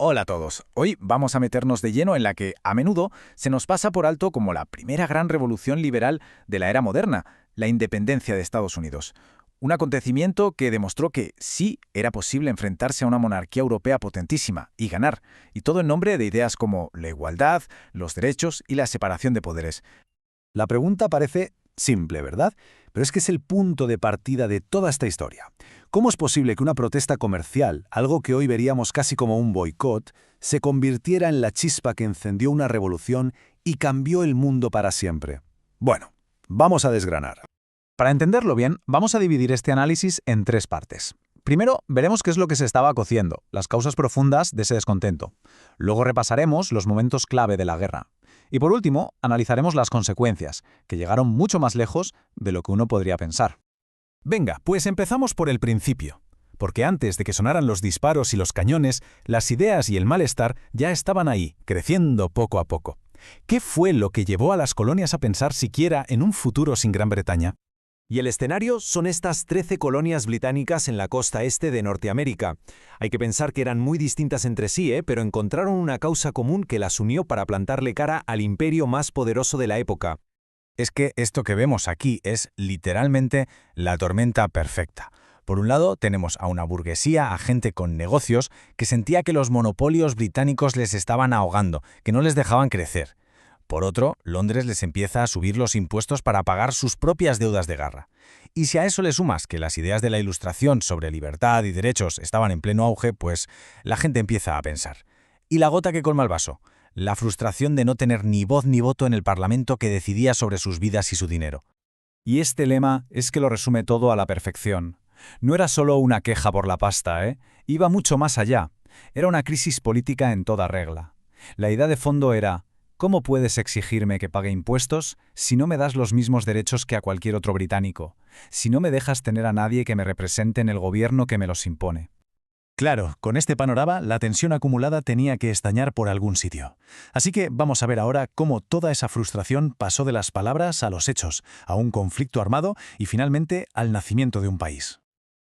Hola a todos. Hoy vamos a meternos de lleno en la que, a menudo, se nos pasa por alto como la primera gran revolución liberal de la era moderna, la independencia de Estados Unidos. Un acontecimiento que demostró que sí era posible enfrentarse a una monarquía europea potentísima y ganar, y todo en nombre de ideas como la igualdad, los derechos y la separación de poderes. La pregunta parece simple, ¿verdad? Pero es que es el punto de partida de toda esta historia. ¿Cómo es posible que una protesta comercial, algo que hoy veríamos casi como un boicot, se convirtiera en la chispa que encendió una revolución y cambió el mundo para siempre? Bueno, vamos a desgranar. Para entenderlo bien, vamos a dividir este análisis en tres partes. Primero, veremos qué es lo que se estaba cociendo, las causas profundas de ese descontento. Luego repasaremos los momentos clave de la guerra. Y por último, analizaremos las consecuencias, que llegaron mucho más lejos de lo que uno podría pensar. Venga, pues empezamos por el principio. Porque antes de que sonaran los disparos y los cañones, las ideas y el malestar ya estaban ahí, creciendo poco a poco. ¿Qué fue lo que llevó a las colonias a pensar siquiera en un futuro sin Gran Bretaña? Y el escenario son estas 13 colonias británicas en la costa este de Norteamérica. Hay que pensar que eran muy distintas entre sí, pero encontraron una causa común que las unió para plantarle cara al imperio más poderoso de la época. Es que esto que vemos aquí es, literalmente, la tormenta perfecta. Por un lado, tenemos a una burguesía, a gente con negocios, que sentía que los monopolios británicos les estaban ahogando, que no les dejaban crecer. Por otro, Londres les empieza a subir los impuestos para pagar sus propias deudas de guerra. Y si a eso le sumas que las ideas de la Ilustración sobre libertad y derechos estaban en pleno auge, pues la gente empieza a pensar. Y la gota que colma el vaso, la frustración de no tener ni voz ni voto en el Parlamento que decidía sobre sus vidas y su dinero. Y este lema es que lo resume todo a la perfección. No era solo una queja por la pasta, Iba mucho más allá. Era una crisis política en toda regla. La idea de fondo era: ¿cómo puedes exigirme que pague impuestos si no me das los mismos derechos que a cualquier otro británico? Si no me dejas tener a nadie que me represente en el gobierno que me los impone. Claro, con este panorama, la tensión acumulada tenía que estallar por algún sitio. Así que vamos a ver ahora cómo toda esa frustración pasó de las palabras a los hechos, a un conflicto armado y finalmente al nacimiento de un país.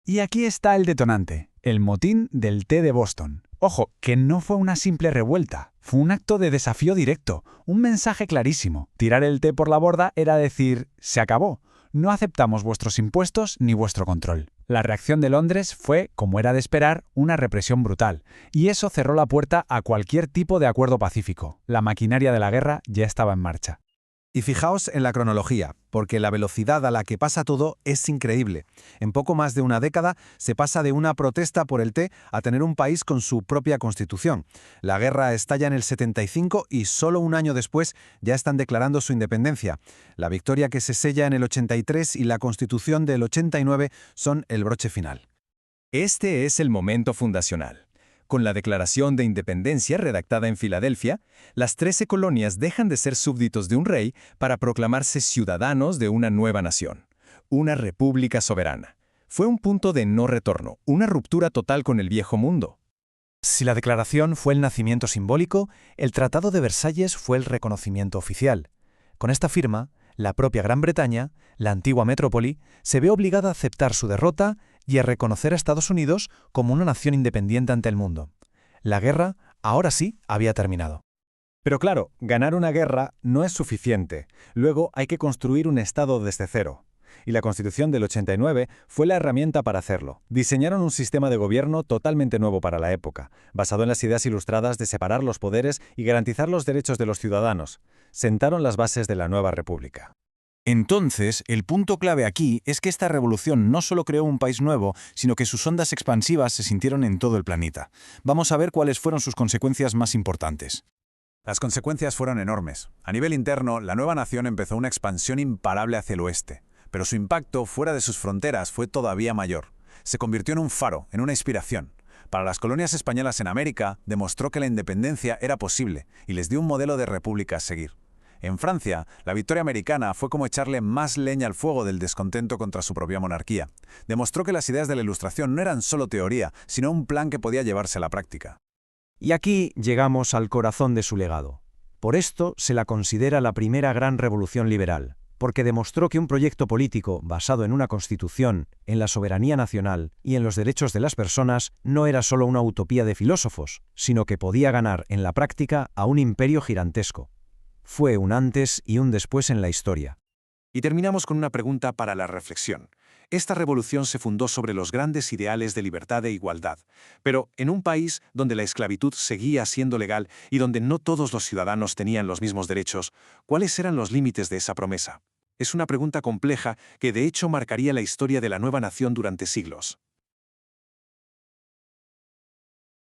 Y aquí está el detonante, el motín del té de Boston. Ojo, que no fue una simple revuelta, fue un acto de desafío directo, un mensaje clarísimo. Tirar el té por la borda era decir: se acabó, no aceptamos vuestros impuestos ni vuestro control. La reacción de Londres fue, como era de esperar, una represión brutal, y eso cerró la puerta a cualquier tipo de acuerdo pacífico. La maquinaria de la guerra ya estaba en marcha. Y fijaos en la cronología, porque la velocidad a la que pasa todo es increíble. En poco más de una década se pasa de una protesta por el té a tener un país con su propia constitución. La guerra estalla en el 75 y solo un año después ya están declarando su independencia. La victoria que se sella en el 83 y la constitución del 89 son el broche final. Este es el momento fundacional. Con la Declaración de Independencia redactada en Filadelfia, las 13 colonias dejan de ser súbditos de un rey para proclamarse ciudadanos de una nueva nación, una república soberana. Fue un punto de no retorno, una ruptura total con el viejo mundo. Si la declaración fue el nacimiento simbólico, el Tratado de Versalles fue el reconocimiento oficial. Con esta firma, la propia Gran Bretaña, la antigua metrópoli, se ve obligada a aceptar su derrota y a reconocer a Estados Unidos como una nación independiente ante el mundo. La guerra, ahora sí, había terminado. Pero claro, ganar una guerra no es suficiente. Luego hay que construir un Estado desde cero. Y la Constitución del 89 fue la herramienta para hacerlo. Diseñaron un sistema de gobierno totalmente nuevo para la época, basado en las ideas ilustradas de separar los poderes y garantizar los derechos de los ciudadanos. Sentaron las bases de la nueva república. Entonces, el punto clave aquí es que esta revolución no solo creó un país nuevo, sino que sus ondas expansivas se sintieron en todo el planeta. Vamos a ver cuáles fueron sus consecuencias más importantes. Las consecuencias fueron enormes. A nivel interno, la nueva nación empezó una expansión imparable hacia el oeste, pero su impacto fuera de sus fronteras fue todavía mayor. Se convirtió en un faro, en una inspiración. Para las colonias españolas en América, demostró que la independencia era posible y les dio un modelo de república a seguir. En Francia, la victoria americana fue como echarle más leña al fuego del descontento contra su propia monarquía. Demostró que las ideas de la Ilustración no eran solo teoría, sino un plan que podía llevarse a la práctica. Y aquí llegamos al corazón de su legado. Por esto se la considera la primera gran revolución liberal. porque demostró que un proyecto político basado en una constitución, en la soberanía nacional y en los derechos de las personas no era solo una utopía de filósofos, sino que podía ganar en la práctica a un imperio gigantesco. Fue un antes y un después en la historia. Y terminamos con una pregunta para la reflexión. Esta revolución se fundó sobre los grandes ideales de libertad e igualdad, pero en un país donde la esclavitud seguía siendo legal y donde no todos los ciudadanos tenían los mismos derechos, ¿cuáles eran los límites de esa promesa? Es una pregunta compleja que de hecho marcaría la historia de la nueva nación durante siglos.